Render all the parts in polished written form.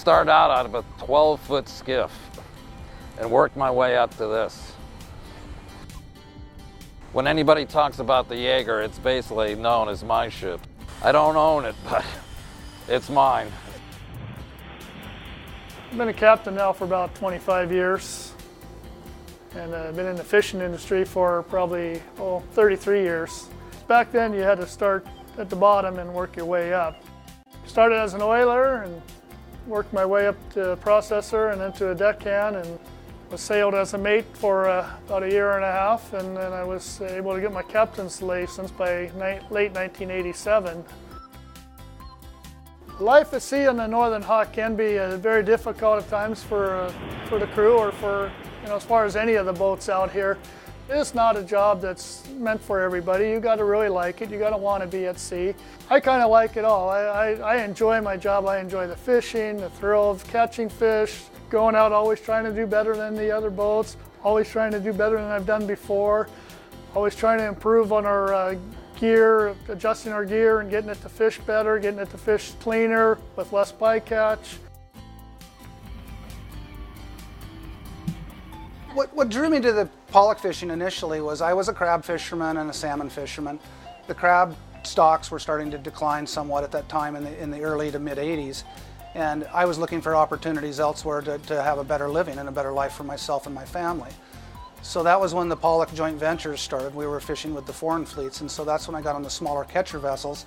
started out of a 12-foot skiff and worked my way up to this. When anybody talks about the Jaeger, it's basically known as my ship. I don't own it, but it's mine. I've been a captain now for about 25 years, and I've been in the fishing industry for probably 33 years. Back then you had to start at the bottom and work your way up. Started as an oiler and worked my way up to a processor and then to a deckhand, and was sailed as a mate for about a year and a half, and then I was able to get my captain's license by late 1987. Life at sea on the Northern Hawk can be very difficult at times for the crew, or for, as far as any of the boats out here. It's not a job that's meant for everybody. You got to really like it. You got to want to be at sea. I kind of like it all. I enjoy my job. I enjoy the fishing, the thrill of catching fish, going out always trying to do better than the other boats, always trying to do better than I've done before, always trying to improve on our gear, adjusting our gear and getting it to fish better, getting it to fish cleaner with less bycatch. What drew me to the pollock fishing initially was I was a crab fisherman and a salmon fisherman. The crab stocks were starting to decline somewhat at that time in the early to mid 80s, and I was looking for opportunities elsewhere to have a better living and a better life for myself and my family. So that was when the Pollock joint ventures started. We were fishing with the foreign fleets, and so that's when I got on the smaller catcher vessels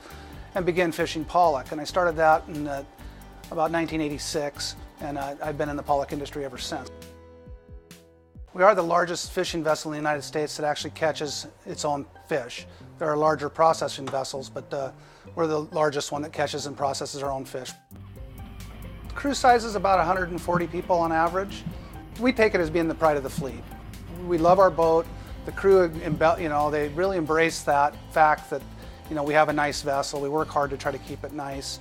and began fishing pollock. And I started that in about 1986, and I've been in the pollock industry ever since. We are the largest fishing vessel in the United States that actually catches its own fish. There are larger processing vessels, but we're the largest one that catches and processes our own fish. The crew size is about 140 people on average. We take it as being the pride of the fleet. We love our boat. The crew, they really embrace that fact that, we have a nice vessel. We work hard to try to keep it nice.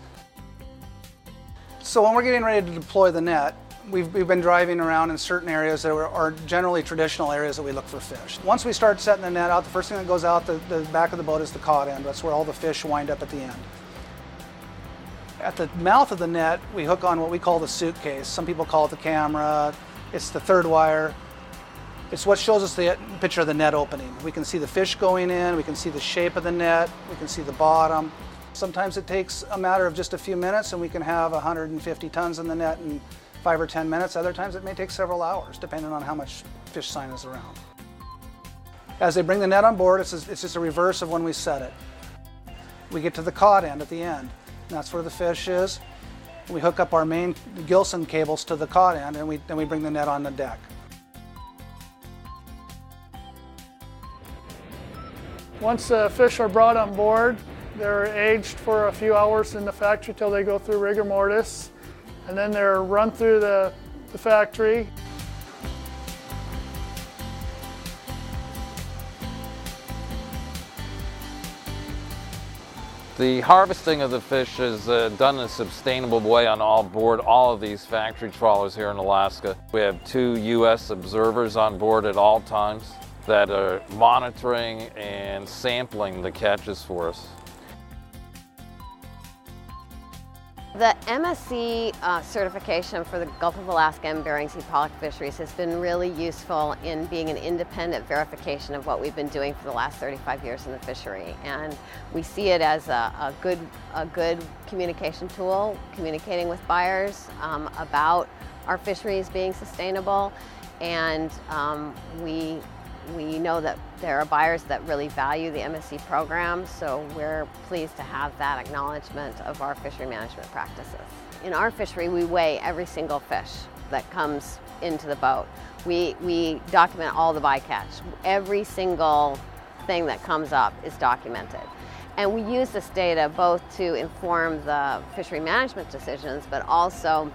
So when we're getting ready to deploy the net, we've been driving around in certain areas that are generally traditional areas that we look for fish. Once we start setting the net out, the first thing that goes out the back of the boat is the cod end. That's where all the fish wind up at the end. At the mouth of the net, we hook on what we call the suitcase. Some people call it the camera. It's the third wire. It's what shows us the picture of the net opening. We can see the fish going in, we can see the shape of the net, we can see the bottom. Sometimes it takes a matter of just a few minutes and we can have 150 tons in the net in 5 or 10 minutes. Other times it may take several hours, depending on how much fish sign is around. As they bring the net on board, it's just a reverse of when we set it. We get to the cod end at the end, and that's where the fish is. We hook up our main Gilson cables to the cod end, and then we bring the net on the deck. Once the fish are brought on board, they're aged for a few hours in the factory till they go through rigor mortis, and then they're run through the factory. The harvesting of the fish is done in a sustainable way on board all of these factory trawlers here in Alaska. We have 2 U.S. observers on board at all times that are monitoring and sampling the catches for us. The MSC certification for the Gulf of Alaska and Bering Sea pollock fisheries has been really useful in being an independent verification of what we've been doing for the last 35 years in the fishery. And we see it as a good communication tool, communicating with buyers about our fisheries being sustainable. And we know that there are buyers that really value the MSC program, so we're pleased to have that acknowledgement of our fishery management practices. In our fishery, we weigh every single fish that comes into the boat. We document all the bycatch. Every single thing that comes up is documented. And we use this data both to inform the fishery management decisions, but also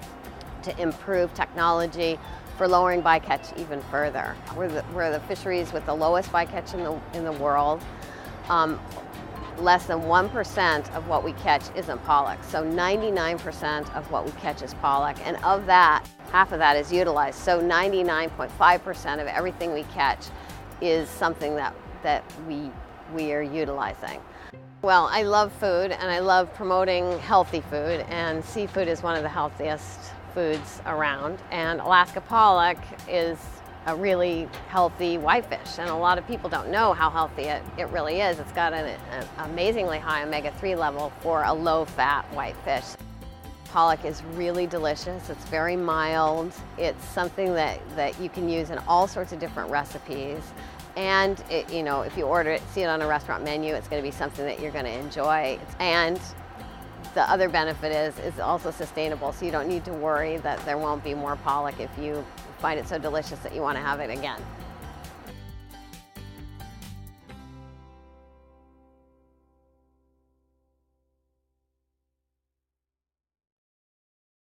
to improve technology for lowering bycatch even further. We're the fisheries with the lowest bycatch in the world. Less than 1% of what we catch isn't pollock. So 99% of what we catch is pollock, and of that, half of that is utilized. So 99.5% of everything we catch is something that we are utilizing. Well, I love food and I love promoting healthy food, and seafood is one of the healthiest foods around, and Alaska pollock is a really healthy whitefish, and a lot of people don't know how healthy it really is. It's got an amazingly high omega-3 level for a low-fat whitefish. Pollock is really delicious. It's very mild. It's something that you can use in all sorts of different recipes. And you know, if you order it, see it on a restaurant menu, it's going to be something that you're going to enjoy. And the other benefit is it's also sustainable, so you don't need to worry that there won't be more pollock if you find it so delicious that you want to have it again.